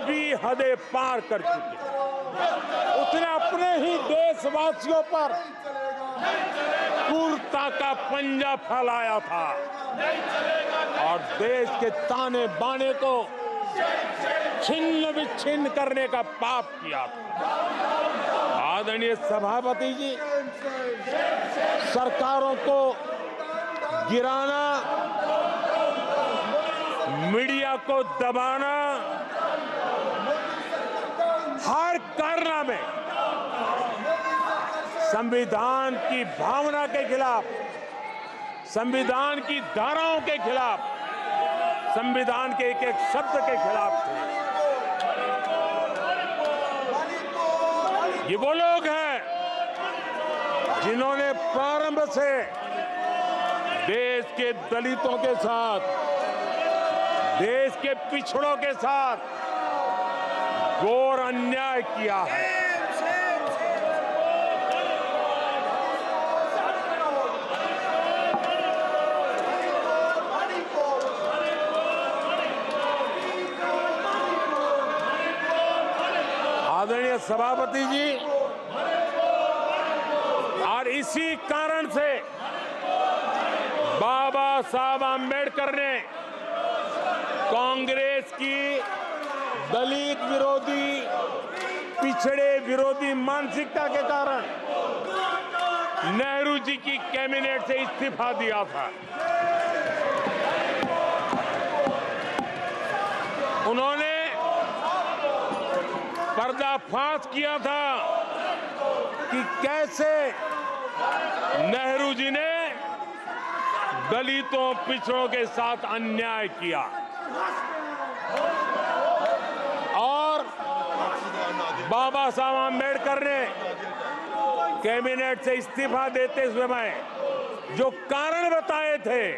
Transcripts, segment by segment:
सभी हदें पार कर चुके हैं। उसने अपने ही देशवासियों पर क्रूरता का पंजा फैलाया था और देश के ताने बाने को छिन्न विच्छिन्न करने का पाप किया था। आदरणीय सभापति जी, सरकारों को गिराना, मीडिया को दबाना, हर कारनामे संविधान की भावना के खिलाफ, संविधान की धाराओं के खिलाफ, संविधान के एक एक शब्द के खिलाफ थे। ये वो लोग हैं जिन्होंने प्रारंभ से देश के दलितों के साथ, देश के पिछड़ों के साथ घोर अन्याय किया है। आदरणीय सभापति जी, और इसी कारण से बाबा साहब आम्बेडकर ने कांग्रेस की दलित विरोधी, पिछड़े विरोधी मानसिकता के कारण नेहरू जी की कैबिनेट से इस्तीफा दिया था। उन्होंने पर्दाफाश किया था कि कैसे नेहरू जी ने दलितों, पिछड़ों के साथ अन्याय किया और बाबा साहब आम्बेडकर ने कैबिनेट से इस्तीफा देते समय जो कारण बताए थे,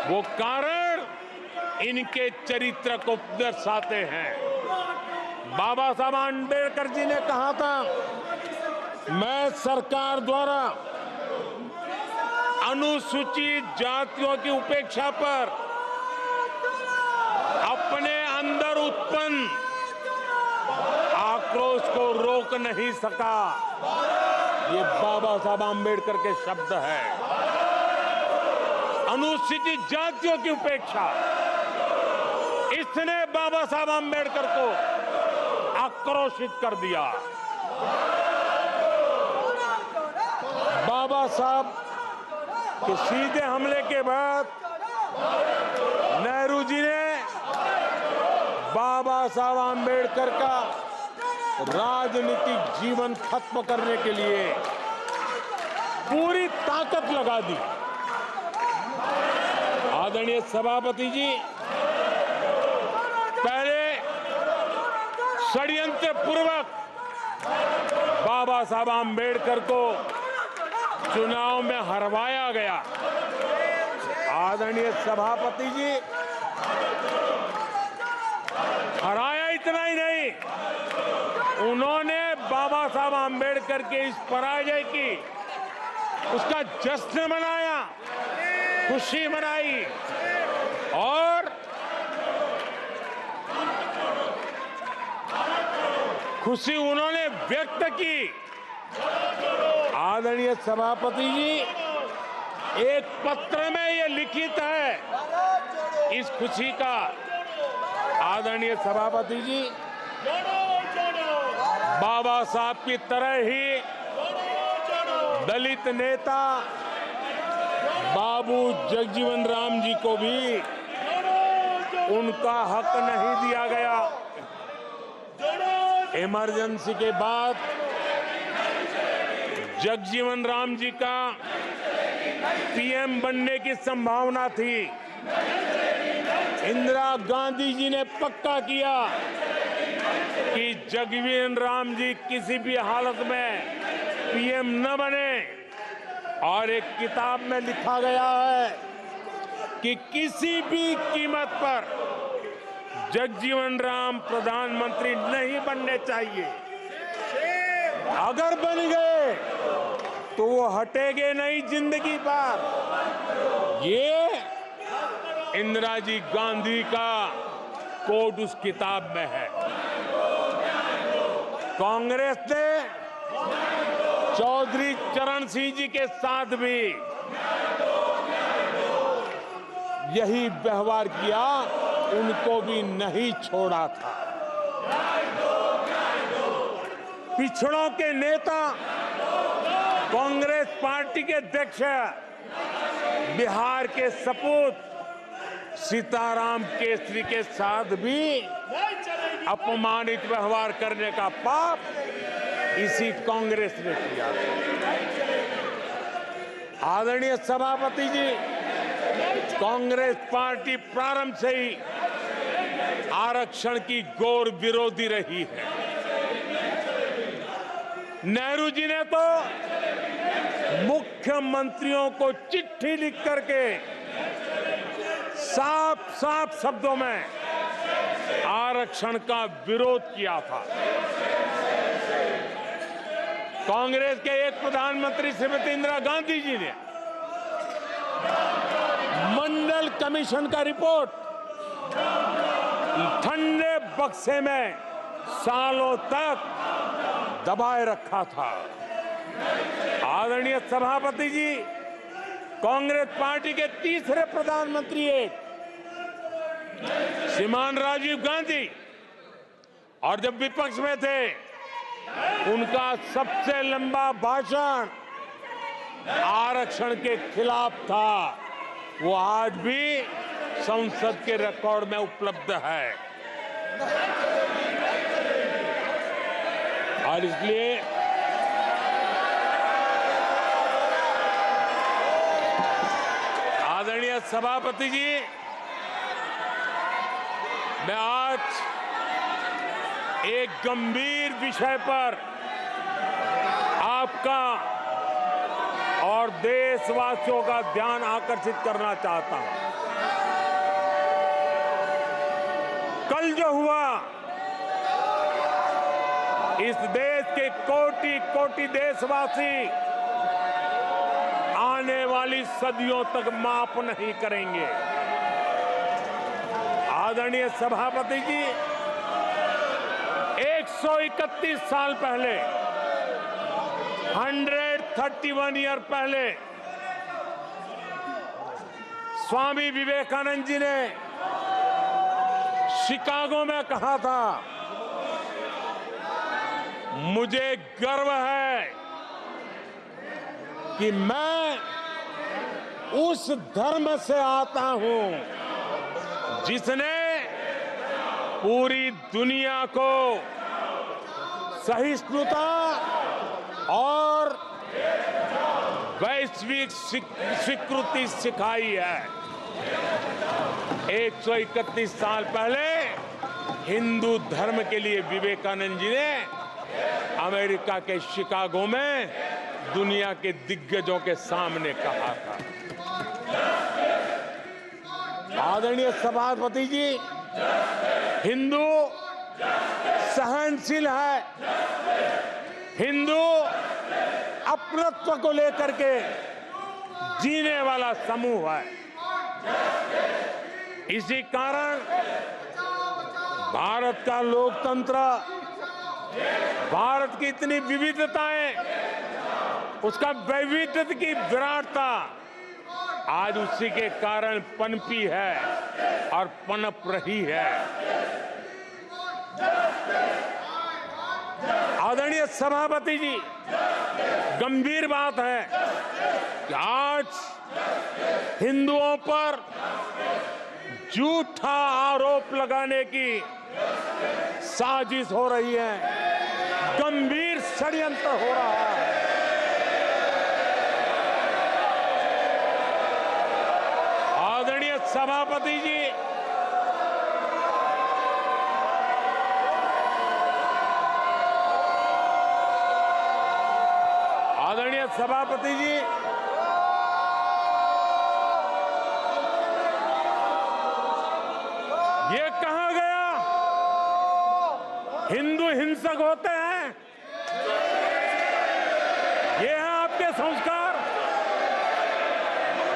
वो कारण इनके चरित्र को दर्शाते हैं। बाबा साहब आम्बेडकर जी ने कहा था, मैं सरकार द्वारा अनुसूचित जातियों की उपेक्षा पर अपने अंदर उत्पन्न आक्रोश को रोक नहीं सका। ये बाबा साहब आम्बेडकर के शब्द हैं। अनुसूचित जातियों की उपेक्षा, इसने बाबा साहब आम्बेडकर को आक्रोशित कर दिया। बाबा साहब के सीधे हमले के बाद नेहरू जी ने बाबा साहब आम्बेडकर का राजनीतिक जीवन खत्म करने के लिए पूरी ताकत लगा दी। आदरणीय सभापति जी, पहले षड्यंत्र पूर्वक बाबा साहब आम्बेडकर को चुनाव में हरवाया गया। आदरणीय सभापति जी, हराया इतना ही नहीं, उन्होंने बाबा साहब आम्बेडकर के इस पराजय की, उसका जश्न मनाया, खुशी मनाई और खुशी उन्होंने व्यक्त की। आदरणीय सभापति जी, एक पत्र में ये लिखित है इस खुशी का। आदरणीय सभापति जी, बाबा साहब की तरह ही दलित नेता बाबू जगजीवन राम जी को भी उनका हक नहीं दिया गया। इमरजेंसी के बाद जगजीवन राम जी का पीएम बनने की संभावना थी। इंदिरा गांधी जी ने पक्का किया कि जगजीवन राम जी किसी भी हालत में पीएम न बने, और एक किताब में लिखा गया है कि किसी भी कीमत पर जगजीवन राम प्रधानमंत्री नहीं बनने चाहिए। अगर बन गए तो वो हटेंगे नहीं जिंदगी पर। ये इंदिरा जी गांधी का कोट उस किताब में है। कांग्रेस ने चौधरी चरण सिंह जी के साथ भी यही व्यवहार किया, उनको भी नहीं छोड़ा था। पिछड़ों के नेता, कांग्रेस पार्टी के अध्यक्ष, बिहार के सपूत सीताराम केसरी के साथ भी अपमानित व्यवहार करने का पाप इसी कांग्रेस ने किया। आदरणीय सभापति जी, कांग्रेस पार्टी प्रारंभ से ही आरक्षण की घोर विरोधी रही है। नेहरू जी ने तो मुख्यमंत्रियों को चिट्ठी लिख करके साफ साफ शब्दों में आरक्षण का विरोध किया था। कांग्रेस के एक प्रधानमंत्री श्रीमती इंदिरा गांधी जी ने मंडल कमीशन का रिपोर्ट ठंडे बक्से में सालों तक दबाए रखा था। आदरणीय सभापति जी, कांग्रेस पार्टी के तीसरे प्रधानमंत्री श्रीमान राजीव गांधी, और जब विपक्ष में थे उनका सबसे लंबा भाषण आरक्षण के खिलाफ था। वो आज भी संसद के रिकॉर्ड में उपलब्ध है। और इसलिए आदरणीय सभापति जी, मैं आज एक गंभीर विषय पर आपका और देशवासियों का ध्यान आकर्षित करना चाहता हूं। कल जो हुआ, इस देश के कोटि कोटि देशवासी आने वाली सदियों तक माफ नहीं करेंगे। आदरणीय सभापति जी, 131 साल पहले, 131 ईयर पहले स्वामी विवेकानंद जी ने शिकागो में कहा था, मुझे गर्व है कि मैं उस धर्म से आता हूं जिसने पूरी दुनिया को सहिष्णुता और वैश्विक स्वीकृति सिखाई है। 131 साल पहले हिंदू धर्म के लिए विवेकानंद जी ने अमेरिका के शिकागो में दुनिया के दिग्गजों के सामने कहा था। आदरणीय सभापति जी, हिंदू सहनशील है, हिंदू अपनत्व को लेकर के जीने वाला समूह है। इसी कारण भारत का लोकतंत्र, भारत की इतनी विविधताएं, उसका वैविध्य की विराटता आज उसी के कारण पनपी है और पनप रही है। आदरणीय सभापति जी, गंभीर बात है कि आज हिंदुओं पर झूठा आरोप लगाने की साजिश हो रही है, गंभीर षड्यंत्र हो रहा है। आदरणीय सभापति जी, आदरणीय सभापति जी, ये कहा गया हिंदू हिंसक होते हैं? ये है आपके संस्कार,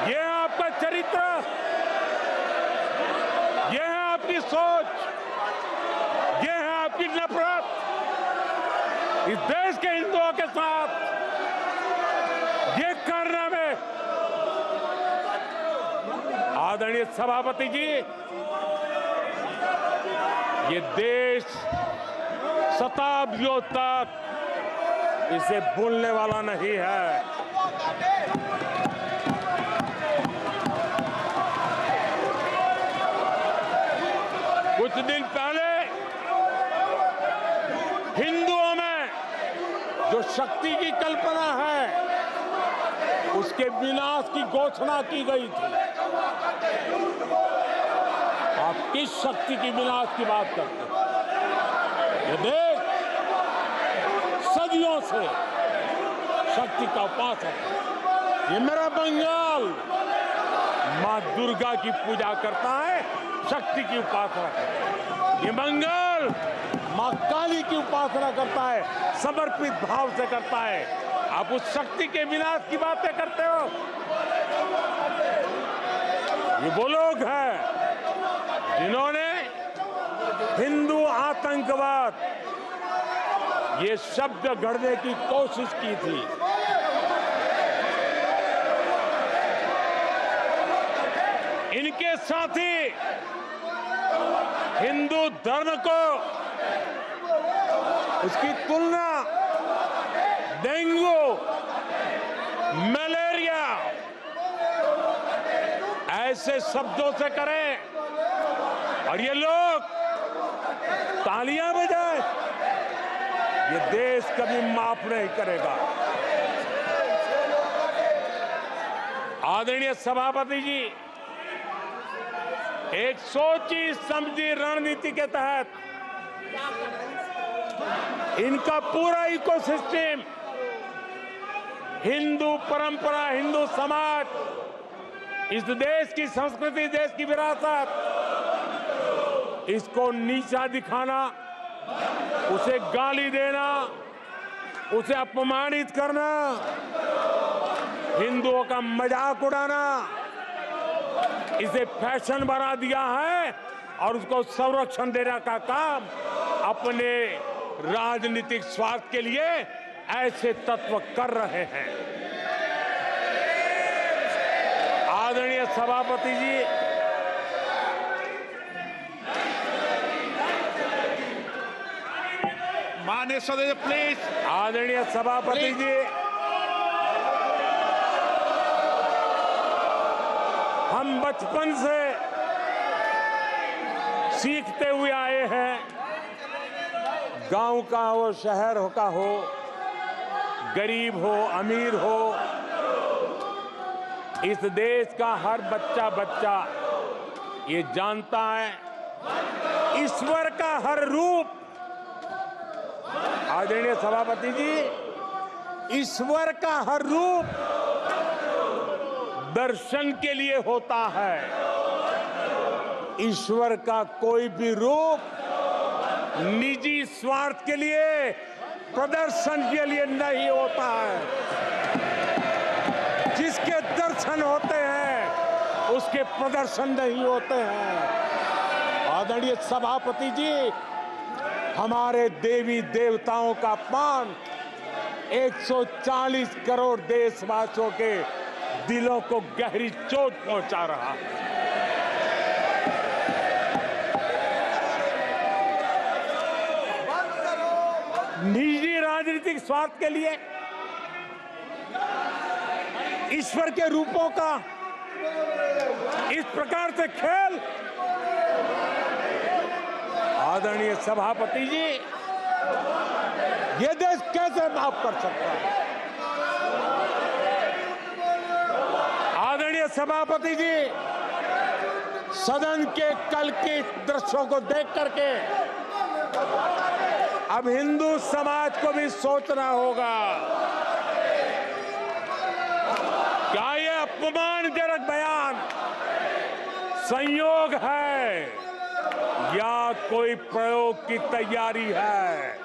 ये है आपका चरित्र, ये है आपकी सोच, ये है आपकी नफरत, इस देश के हिंदुओं के साथ ये करने में आदरणीय सभापति जी, ये देश शताब्दियों तक इसे भूलने वाला नहीं है। कुछ दिन पहले हिंदुओं में जो शक्ति की कल्पना है, उसके विनाश की घोषणा की गई थी। आप किस शक्ति की विनाश की बात करते हैं? ये देश सदियों से शक्ति का उपासक है। ये मेरा बंगाल मां दुर्गा की पूजा करता है, शक्ति की उपासना करता है। ये बंगाल मां काली की उपासना करता है, समर्पित भाव से करता है। आप उस शक्ति के विनाश की बातें करते हो। ये वो लोग हैं जिन्होंने हिंदू आतंकवाद ये शब्द गढ़ने की कोशिश की थी। इनके साथी हिंदू धर्म को उसकी तुलना डेंगू, मलेरिया ऐसे शब्दों से करें और ये लोग तालियां बजाएं, ये देश कभी माफ नहीं करेगा। आदरणीय सभापति जी, एक सोची समझी रणनीति के तहत इनका पूरा इकोसिस्टम, हिंदू परंपरा, हिंदू समाज, इस देश की संस्कृति, देश की विरासत, इसको नीचा दिखाना, उसे गाली देना, उसे अपमानित करना, हिंदुओं का मजाक उड़ाना, इसे फैशन बना दिया है और उसको संरक्षण देने का काम अपने राजनीतिक स्वार्थ के लिए ऐसे तत्व कर रहे हैं। आदरणीय सभापति जी, माननीय सदस्य प्लीज। आदरणीय सभापति जी, हम बचपन से सीखते हुए आए हैं, गांव का हो, शहर का हो, गरीब हो, अमीर हो, इस देश का हर बच्चा ये जानता है, ईश्वर का हर रूप, आदरणीय सभापति जी, ईश्वर का हर रूप दर्शन के लिए होता है। ईश्वर का कोई भी रूप निजी स्वार्थ के लिए, प्रदर्शन के लिए नहीं होता है। जिसके दर्शन होते हैं उसके प्रदर्शन नहीं होते हैं। आदरणीय सभापति जी, हमारे देवी देवताओं का अपमान 140 करोड़ देशवासियों के दिलों को गहरी चोट पहुंचा रहा है। निजी राजनीतिक स्वार्थ के लिए ईश्वर के रूपों का इस प्रकार से खेल, आदरणीय सभापति जी, ये देश कैसे माफ कर सकता है? आदरणीय सभापति जी, सदन के कल के दृश्यों को देख करके अब हिंदू समाज को भी सोचना होगा, क्या ये अपमानजनक बयान संयोग है या कोई प्रयोग की तैयारी है?